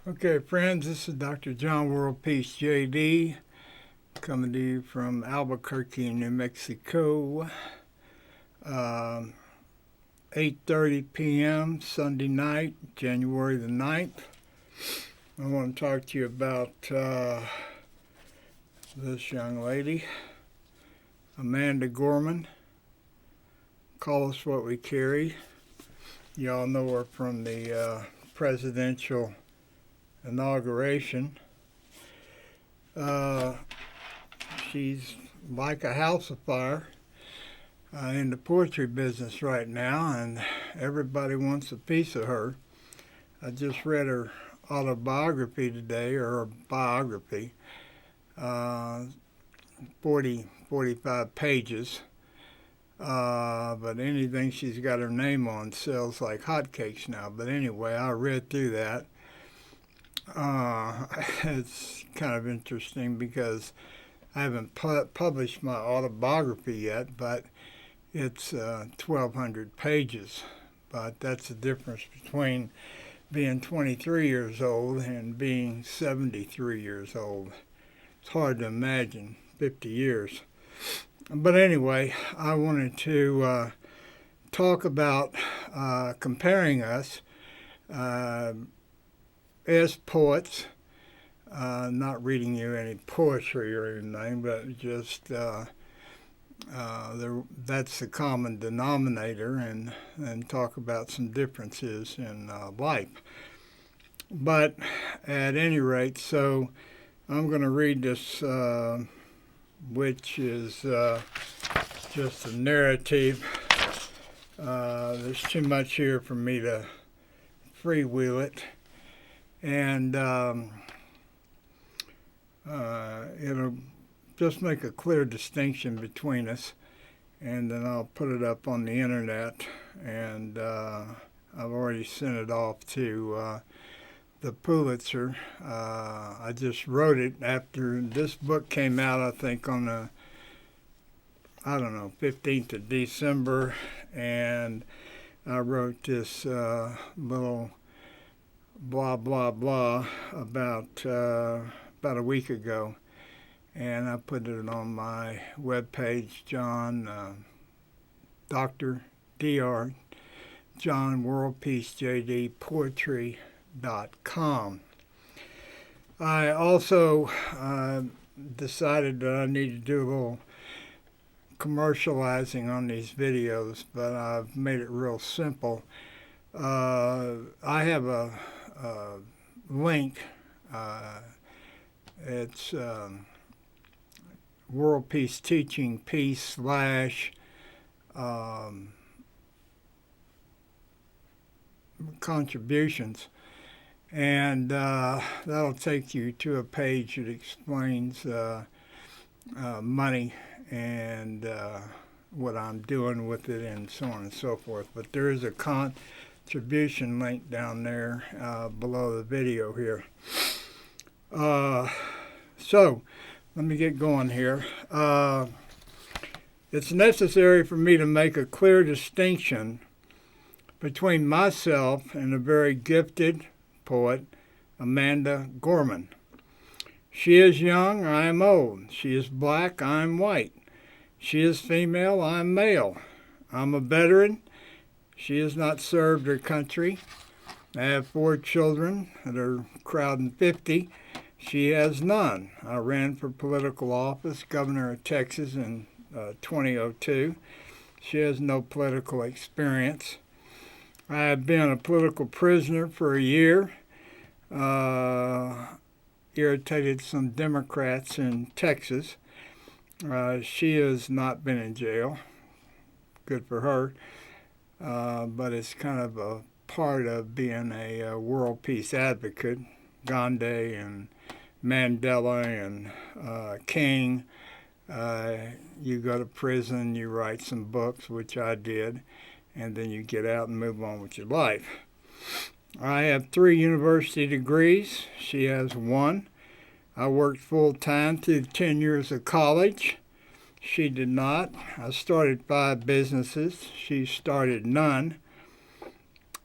Okay, friends, this is Dr. John Worldpeace, JD, coming to you from Albuquerque, New Mexico. 8:30 p.m. Sunday night, January the 9th. I want to talk to you about this young lady, Amanda Gorman. Call us what we carry. Y'all know her from the presidential inauguration. She's like a house of fire in the poetry business right now, and everybody wants a piece of her. I just read her autobiography today, or her biography, 45 pages. But anything she's got her name on sells like hotcakes now. But anyway, I read through that. It's kind of interesting because I haven't published my autobiography yet, but it's 1,200 pages. But that's the difference between being 23 years old and being 73 years old. It's hard to imagine 50 years. But anyway, I wanted to talk about comparing us as poets, not reading you any poetry or anything, but just that's the common denominator, and talk about some differences in life. But at any rate, so I'm going to read this, which is just a narrative. There's too much here for me to freewheel it. And it'll just make a clear distinction between us, and then I'll put it up on the internet, and I've already sent it off to the Pulitzer. I just wrote it after this book came out, I think on the 15th of December, and I wrote this little blah blah blah about a week ago, and I put it on my webpage, Dr. John Worldpeace JD Poetry.com. I also decided that I need to do a little commercializing on these videos, but I've made it real simple. I have a link. It's Worldpeace Teaching Peace / contributions, and that'll take you to a page that explains money and what I'm doing with it and so on and so forth. But there is a contribution link down there below the video here. So let me get going here. It's necessary for me to make a clear distinction between myself and a very gifted poet, Amanda Gorman. She is young, I am old. She is black, I am white. She is female, I am male. I'm a veteran. She has not served her country. I have 4 children that are crowding 50. She has none. I ran for political office, governor of Texas in 2002. She has no political experience. I have been a political prisoner for a year. Irritated some Democrats in Texas. She has not been in jail. Good for her. But it's kind of a part of being a world peace advocate. Gandhi and Mandela and King. You go to prison, you write some books, which I did, and then you get out and move on with your life. I have 3 university degrees. She has 1. I worked full-time through 10 years of college. She did not. I started 5 businesses. She started none.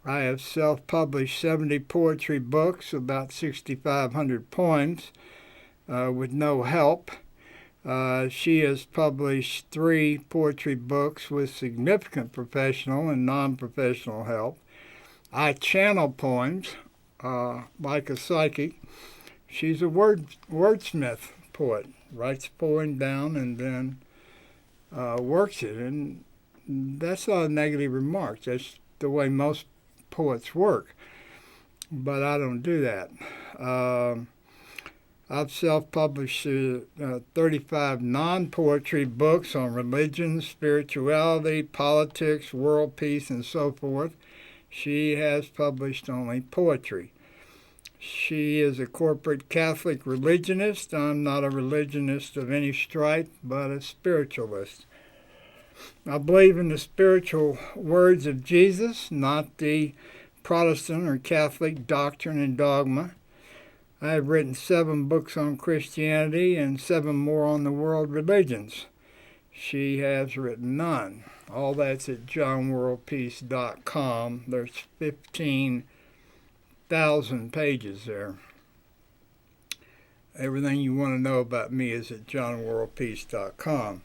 I have self-published 70 poetry books, about 6,500 poems, with no help. She has published 3 poetry books with significant professional and non-professional help. I channel poems like a psychic. She's a wordsmith poet, writes a poem down and then works it. And that's not a negative remark. That's the way most poets work. But I don't do that. I've self-published 35 non-poetry books on religion, spirituality, politics, world peace, and so forth. She has published only poetry. She is a corporate Catholic religionist. I'm not a religionist of any stripe, but a spiritualist. I believe in the spiritual words of Jesus, not the Protestant or Catholic doctrine and dogma. I have written 7 books on Christianity and 7 more on the world religions. She has written none. All that's at johnworldpeace.com. There's 15,000 pages there. Everything you want to know about me is at johnworldpeace.com.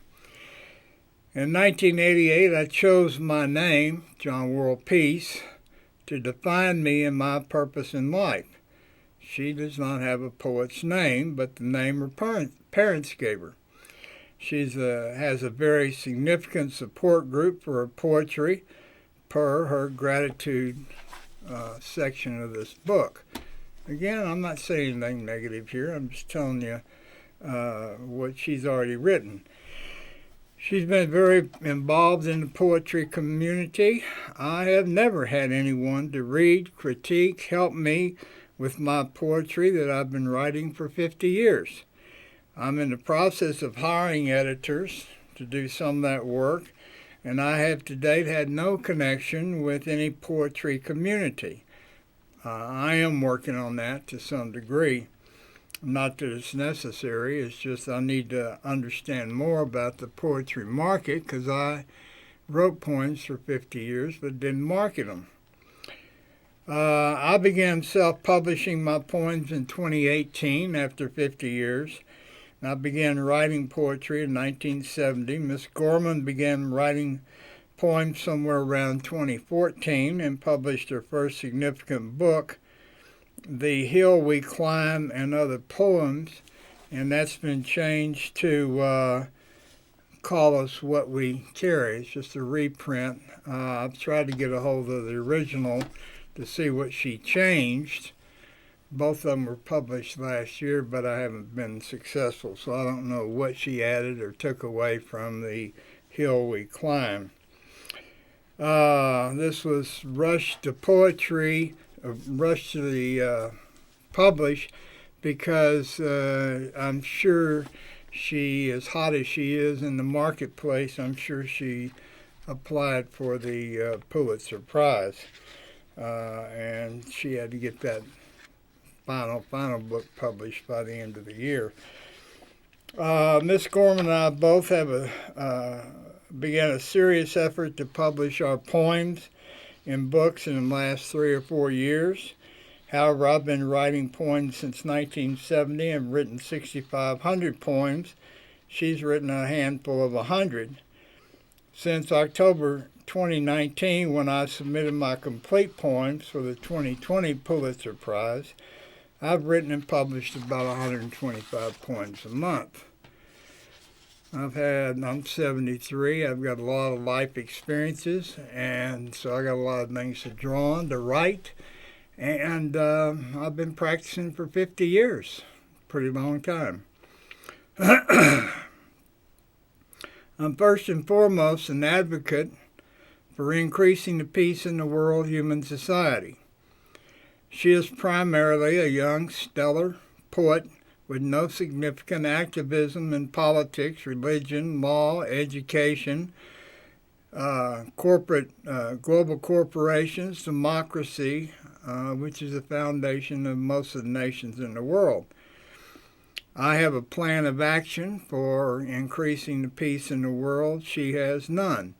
In 1988, I chose my name, John Worldpeace, to define me and my purpose in life. She does not have a poet's name, but the name her parents gave her. She has a very significant support group for her poetry per her gratitude section of this book. Again, I'm not saying anything negative here. I'm just telling you what she's already written. She's been very involved in the poetry community. I have never had anyone to read, critique, help me with my poetry that I've been writing for 50 years. I'm in the process of hiring editors to do some of that work, and I have to date had no connection with any poetry community. I am working on that to some degree. Not that it's necessary, it's just I need to understand more about the poetry market because I wrote poems for 50 years but didn't market them. I began self-publishing my poems in 2018 after 50 years. I began writing poetry in 1970. Miss Gorman began writing poems somewhere around 2014 and published her first significant book, The Hill We Climb and Other Poems, and that's been changed to Call Us What We Carry. It's just a reprint. I've tried to get a hold of the original to see what she changed. Both of them were published last year, but I haven't been successful, so I don't know what she added or took away from The Hill We Climb. This was rushed to poetry, rushed to the publish, because I'm sure she, as hot as she is in the marketplace, I'm sure she applied for the Pulitzer Prize, and she had to get that final book published by the end of the year. Miss Gorman and I both have began a serious effort to publish our poems in books in the last 3 or 4 years. However, I've been writing poems since 1970 and written 6,500 poems. She's written a handful of 100. Since October 2019, when I submitted my complete poems for the 2020 Pulitzer Prize, I've written and published about 125 poems a month. I'm 73, I've got a lot of life experiences, and so I got a lot of things to draw on, to write, and I've been practicing for 50 years, pretty long time. I'm first and foremost an advocate for increasing the peace in the world human society. She is primarily a young, stellar poet with no significant activism in politics, religion, law, education, global corporations, democracy, which is the foundation of most of the nations in the world. I have a plan of action for increasing the peace in the world. She has none.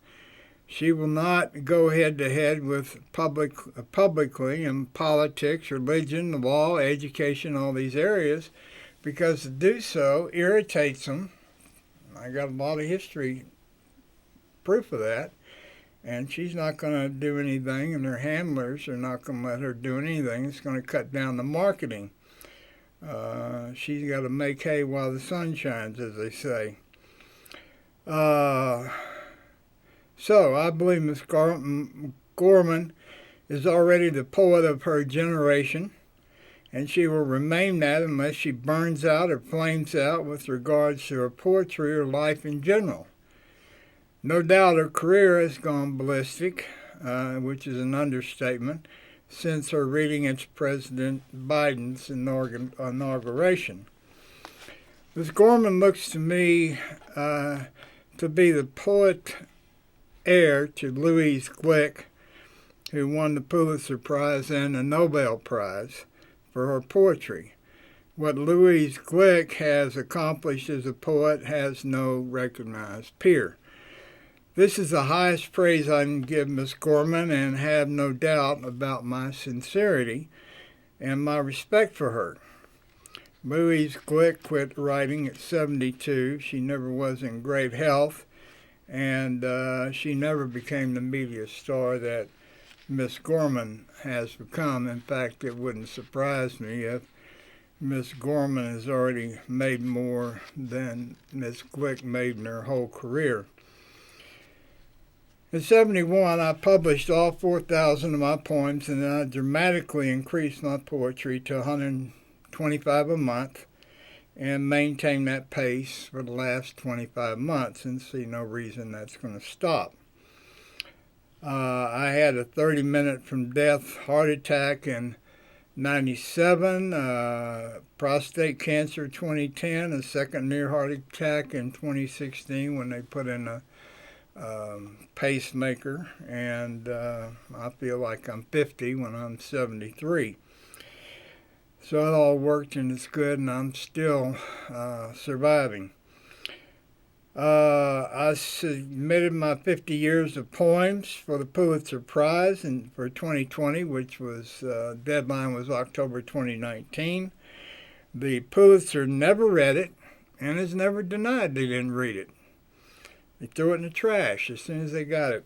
She will not go head-to-head with publicly in politics, religion, the law, education, all these areas, because to do so irritates them. I got a lot of history proof of that. And she's not going to do anything, and her handlers are not going to let her do anything. It's going to cut down the marketing. She's got to make hay while the sun shines, as they say. So I believe Miss Gorman is already the poet of her generation, and she will remain that unless she burns out or flames out with regards to her poetry or life in general. No doubt her career has gone ballistic, which is an understatement, since her reading at President Biden's inauguration. Ms. Gorman looks to me to be the poet heir to Louise Glick, who won the Pulitzer Prize and the Nobel Prize for her poetry. What Louise Glick has accomplished as a poet has no recognized peer. This is the highest praise I can give Miss Gorman, and have no doubt about my sincerity and my respect for her. Louise Glick quit writing at 72. She never was in great health, and she never became the media star that Miss Gorman has become. In fact, it wouldn't surprise me if Miss Gorman has already made more than Miss Glick made in her whole career. In 1971, I published all 4,000 of my poems, and then I dramatically increased my poetry to 125 a month and maintained that pace for the last 25 months and see no reason that's going to stop. I had a 30-minute from death heart attack in 1997, prostate cancer 2010, a second near heart attack in 2016 when they put in a pacemaker, and I feel like I'm 50 when I'm 73. So it all worked and it's good, and I'm still surviving. I submitted my 50 years of poems for the Pulitzer Prize for 2020, which was deadline was October 2019. The Pulitzer never read it and has never denied they didn't read it. They threw it in the trash as soon as they got it.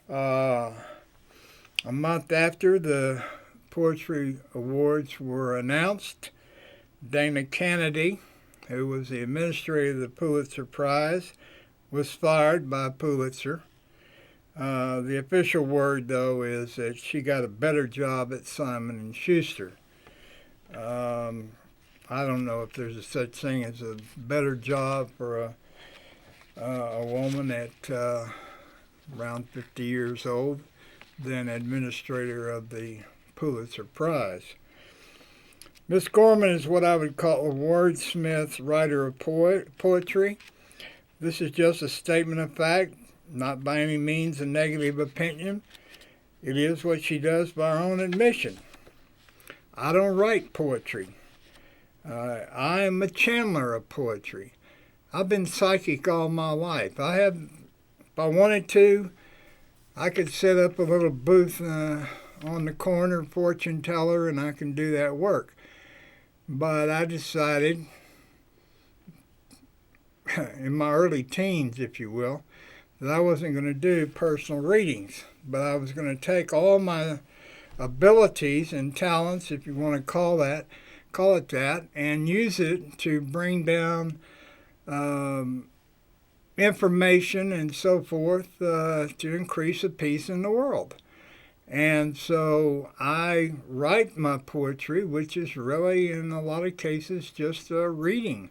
A month after the Poetry Awards were announced, Dana Kennedy, who was the administrator of the Pulitzer Prize, was fired by Pulitzer. The official word, though, is that she got a better job at Simon & Schuster. I don't know if there's a such thing as a better job for a woman at around 50 years old than administrator of the Pulitzer Prize. Miss Gorman is what I would call a wordsmith, writer of poetry. This is just a statement of fact, not by any means a negative opinion. It is what she does by her own admission. I don't write poetry. I am a channeler of poetry. I've been psychic all my life. If I wanted to, I could set up a little booth on the corner, fortune teller, and I can do that work. But I decided, in my early teens, if you will, that I wasn't going to do personal readings, but I was going to take all my abilities and talents, if you want to call it that, and use it to bring down information and so forth to increase the peace in the world. And so I write my poetry, which is really, in a lot of cases, just a reading,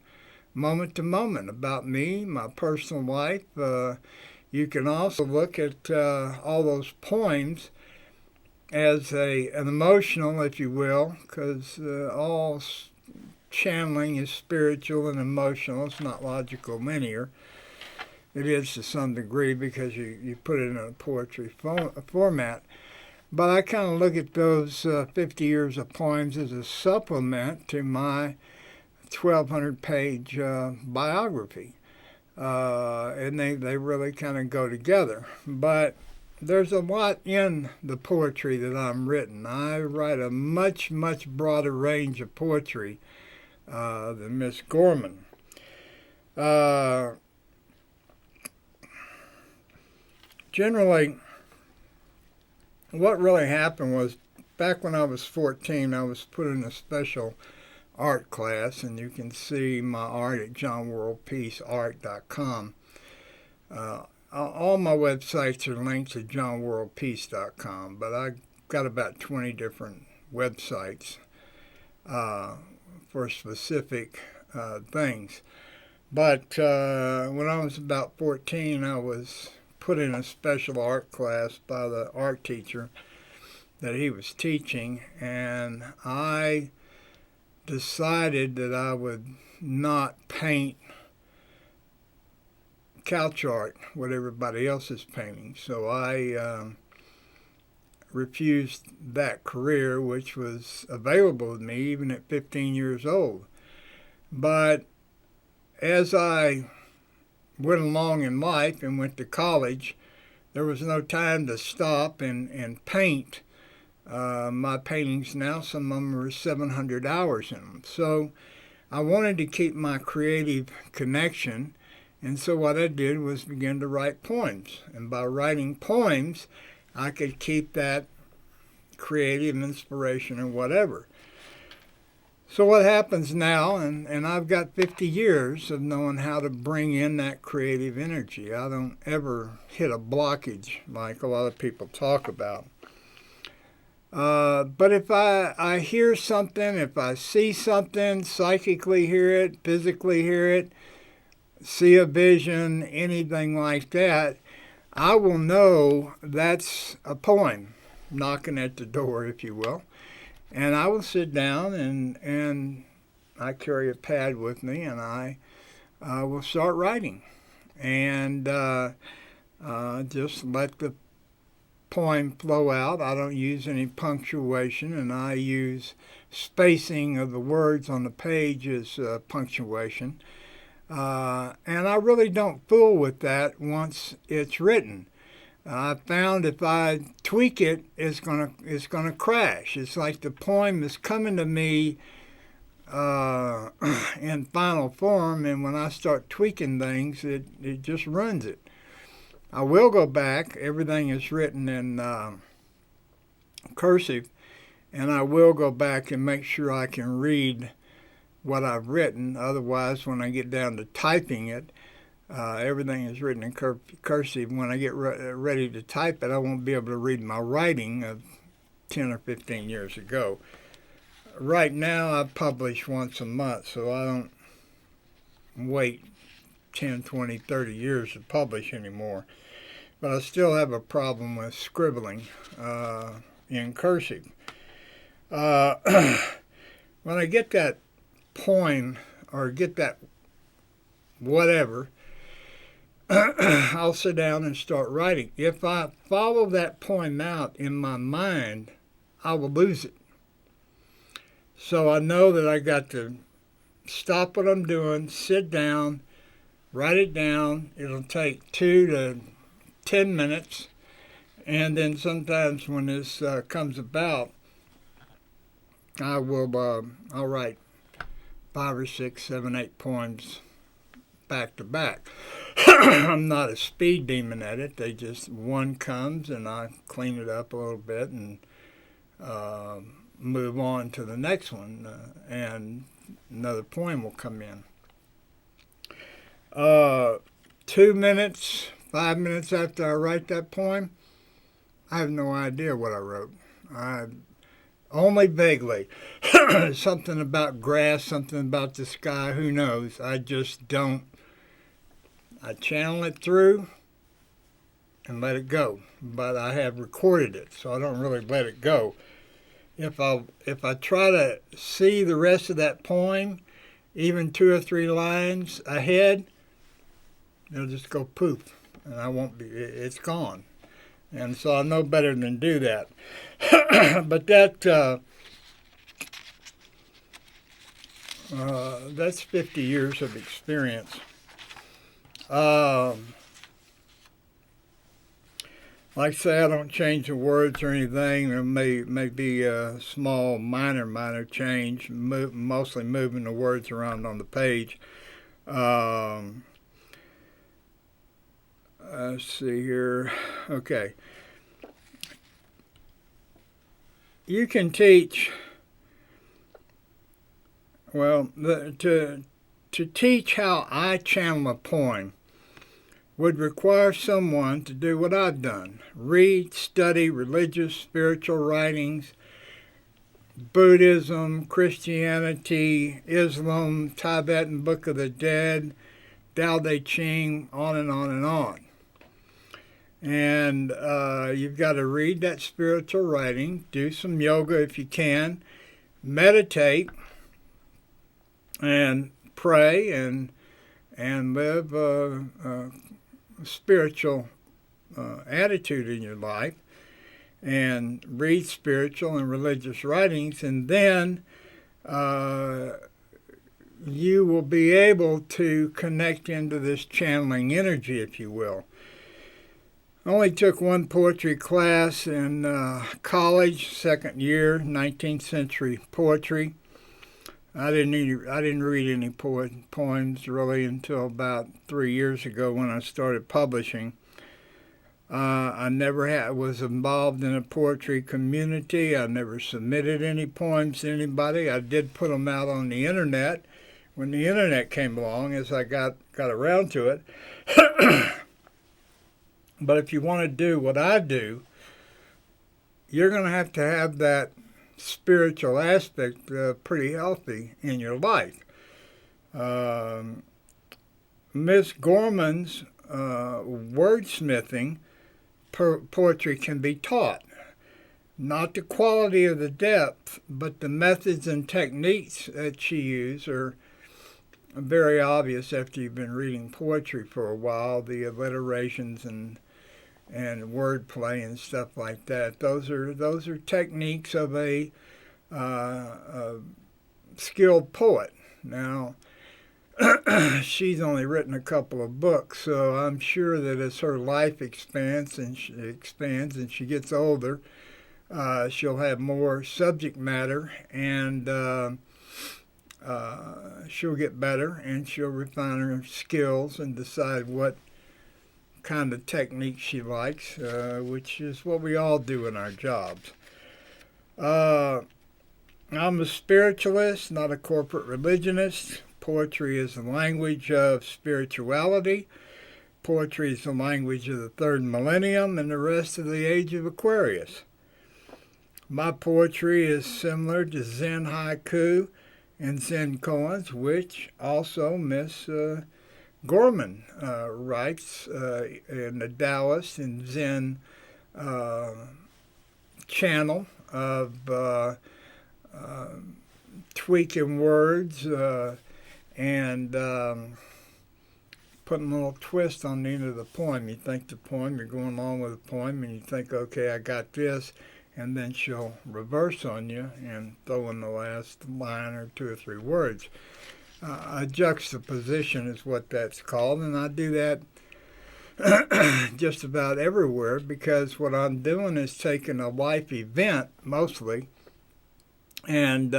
moment to moment, about me, my personal life. You can also look at all those poems as an emotional, if you will, because all channeling is spiritual and emotional. It's not logical linear. It is to some degree because you put it in a poetry format. But I kind of look at those 50 years of poems as a supplement to my 1,200-page biography. and they really kind of go together. But there's a lot in the poetry that I'm written. I write a much, much broader range of poetry than Miss Gorman. Generally, what really happened was back when I was 14, I was put in a special art class, and you can see my art at johnworldpeaceart.com. All my websites are linked to johnworldpeace.com, but I got about 20 different websites for specific things. But when I was about 14, I was put in a special art class by the art teacher that he was teaching, and I decided that I would not paint couch art, what everybody else is painting. So I refused that career, which was available to me even at 15 years old. But as I went along in life and went to college, there was no time to stop and paint. My paintings now, some of them are 700 hours in them. So I wanted to keep my creative connection, and so what I did was begin to write poems. And by writing poems, I could keep that creative inspiration or whatever. So what happens now, and I've got 50 years of knowing how to bring in that creative energy. I don't ever hit a blockage like a lot of people talk about. But if I hear something, if I see something, psychically hear it, physically hear it, see a vision, anything like that, I will know that's a poem knocking at the door, if you will. And I will sit down and I carry a pad with me, and I will start writing. And just let the poem flow out. I don't use any punctuation, and I use spacing of the words on the page as punctuation. And I really don't fool with that once it's written. I found if I tweak it, it's gonna crash. It's like the poem is coming to me in final form, and when I start tweaking things, it just ruins it. I will go back. Everything is written in cursive, and I will go back and make sure I can read what I've written. Otherwise, when I get down to typing it, everything is written in cursive. When I get ready to type it, I won't be able to read my writing of 10 or 15 years ago. Right now, I publish once a month, so I don't wait 10, 20, 30 years to publish anymore. But I still have a problem with scribbling in cursive. When I get that poem or get that whatever, I'll sit down and start writing. If I follow that poem out in my mind, I will lose it. So I know that I got to stop what I'm doing, sit down, write it down. It'll take 2 to 10 minutes. And then sometimes when this comes about, I'll write 5 or 6, 7, 8 poems back to back. I'm not a speed demon at it. One comes and I clean it up a little bit and move on to the next one, and another poem will come in. 2 minutes, 5 minutes after I write that poem, I have no idea what I wrote. Only vaguely. Something about grass, something about the sky, who knows? I just don't. I channel it through and let it go. But I have recorded it, so I don't really let it go. If I try to see the rest of that poem, even 2 or 3 lines ahead, it'll just go poof, and I won't be. It's gone, and so I know better than do that. But that's 50 years of experience. Like I say, I don't change the words or anything. There may be a small, minor change, mostly moving the words around on the page. Let's see here. Okay. You can teach, well, to teach how I channel a poem would require someone to do what I've done. Read, study religious, spiritual writings, Buddhism, Christianity, Islam, Tibetan Book of the Dead, Tao Te Ching, on and on and on. And you've got to read that spiritual writing, do some yoga if you can, meditate, and pray, and live a spiritual attitude in your life, and read spiritual and religious writings, and then you will be able to connect into this channeling energy, if you will. I only took one poetry class in college, second year, 19th century poetry. I didn't read any poems really until about 3 years ago when I started publishing. I never was involved in a poetry community. I never submitted any poems to anybody. I did put them out on the internet when the internet came along, as I got around to it. But if you want to do what I do, you're going to have that spiritual aspect pretty healthy in your life. Miss Gorman's wordsmithing poetry can be taught. Not the quality of the depth, but the methods and techniques that she used are very obvious after you've been reading poetry for a while. The alliterations and wordplay and stuff like that. Those are techniques of a skilled poet. Now, she's only written a couple of books, so I'm sure that as her life expands and she gets older, she'll have more subject matter, and she'll get better, and she'll refine her skills and decide what kind of technique she likes, which is what we all do in our jobs. I'm a spiritualist, not a corporate religionist. Poetry is the language of spirituality. Poetry is the language of the third millennium and the rest of the age of Aquarius. My poetry is similar to Zen haiku and Zen koans, which also Miss Gorman writes in the Taoist and Zen channel of tweaking words and putting a little twist on the end of the poem. You think the poem, you're going along with the poem, and you think, okay, I got this, and then she'll reverse on you and throw in the last line or 2 or 3 words. A juxtaposition is what that's called, and I do that just about everywhere, because what I'm doing is taking a life event, mostly, and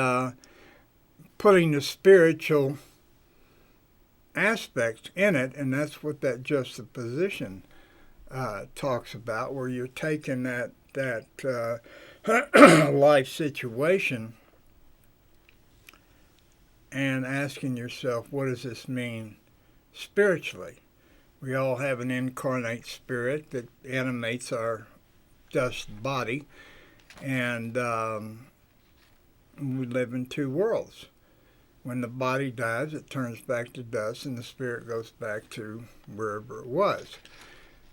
putting the spiritual aspect in it, and that's what that juxtaposition talks about, where you're taking that life situation and asking yourself, what does this mean spiritually? We all have an incarnate spirit that animates our dust body, and we live in 2 worlds. When the body dies, it turns back to dust, and the spirit goes back to wherever it was.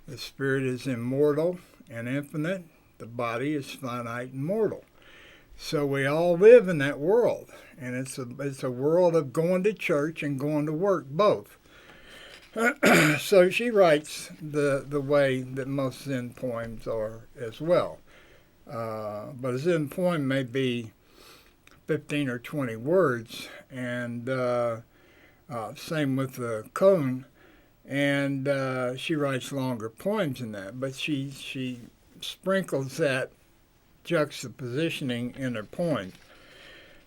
The spirit is immortal and infinite. The body is finite and mortal. So we all live in that world, and it's a world of going to church and going to work, both. So she writes the way that most Zen poems are as well. But a Zen poem may be 15 or 20 words, and same with the koan. and she writes longer poems than that, but she sprinkles that juxtapositioning in her poems.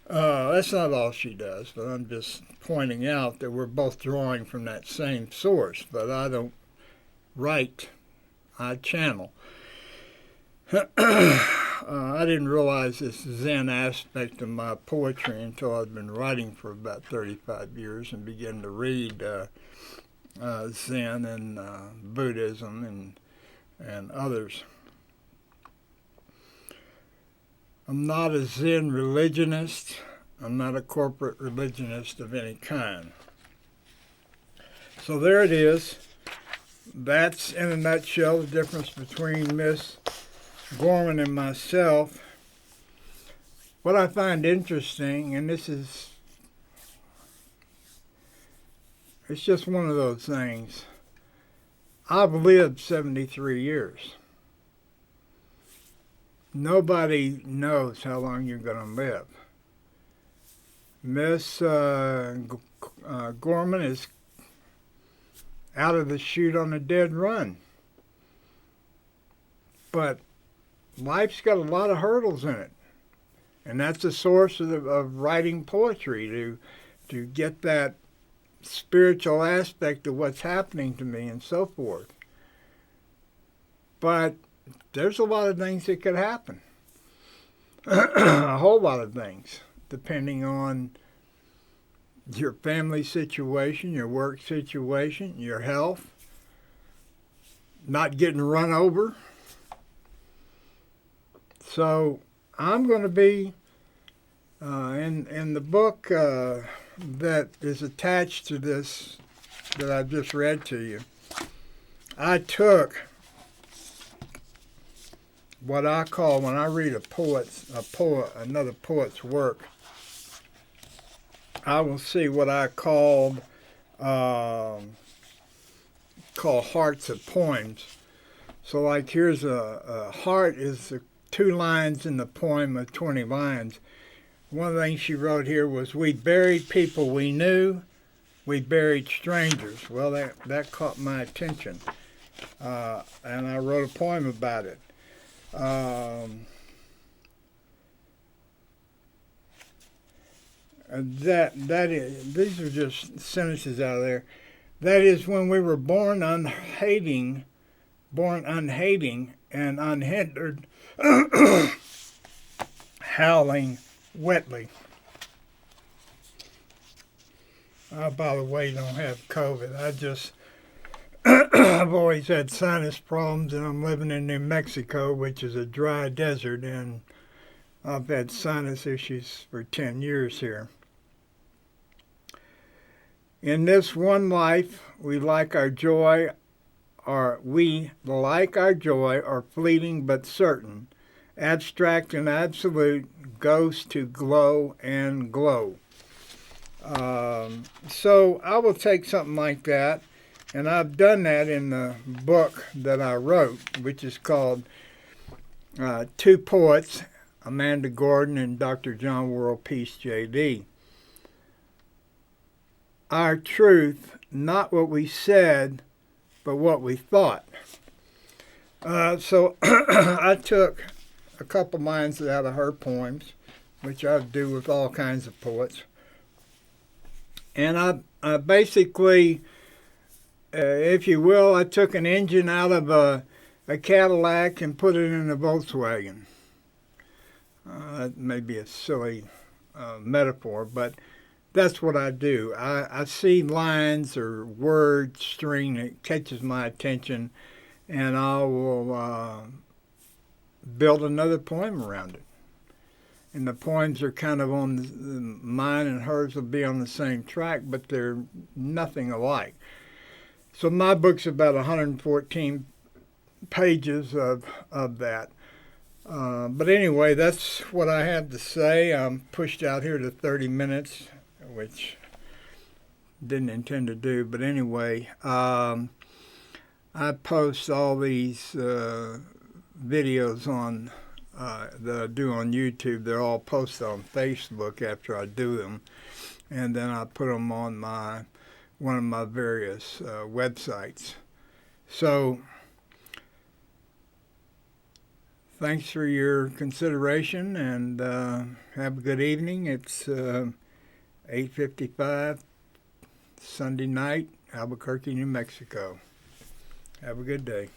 That's not all she does, but I'm just pointing out that we're both drawing from that same source, but I don't write, I channel. I didn't realize this Zen aspect of my poetry until I'd been writing for about 35 years and began to read Zen and Buddhism and others. I'm not a Zen religionist. I'm not a corporate religionist of any kind. So there it is. That's, in a nutshell, the difference between Miss Gorman and myself. What I find interesting, and it's just one of those things. I've lived 73 years. Nobody knows how long you're going to live. Miss Gorman is out of the chute on a dead run. But life's got a lot of hurdles in it. And that's the source of writing poetry, to get that spiritual aspect of what's happening to me and so forth. But there's a lot of things that could happen. A whole lot of things, depending on your family situation, your work situation, your health, not getting run over. So I'm going to be in the book that is attached to this that I've just read to you. I took what I call, when I read another poet's work, I will see what I call hearts of poems. So like here's a heart is the 2 lines in the poem of 20 lines. One of the things she wrote here was, we buried people we knew, we buried strangers. Well, that caught my attention, and I wrote a poem about it. These are just sentences out of there. That is, when we were born unhating and unhindered, howling wetly. By the way, don't have COVID. I've always had sinus problems, and I'm living in New Mexico, which is a dry desert, and I've had sinus issues for 10 years here. In this one life, we like our joy are fleeting but certain, abstract and absolute, ghost to glow and glow. So I will take something like that, and I've done that in the book that I wrote, which is called Two Poets, Amanda Gordon and Dr. John Worldpeace, J.D. Our truth, not what we said, but what we thought. So I took a couple lines out of her poems, which I do with all kinds of poets. And I basically, if you will, I took an engine out of a Cadillac and put it in a Volkswagen. That may be a silly metaphor, but that's what I do. I see lines or word string that catches my attention, and I will build another poem around it. And the poems are kind of mine and hers will be on the same track, but they're nothing alike. So my book's about 114 pages of that. But anyway, that's what I have to say. I'm pushed out here to 30 minutes, which didn't intend to do. But anyway, I post all these videos on that I do on YouTube. They're all posted on Facebook after I do them, and then I put them on my one of my various websites. So thanks for your consideration, and have a good evening. It's 8:55 Sunday night, Albuquerque, New Mexico. Have a good day.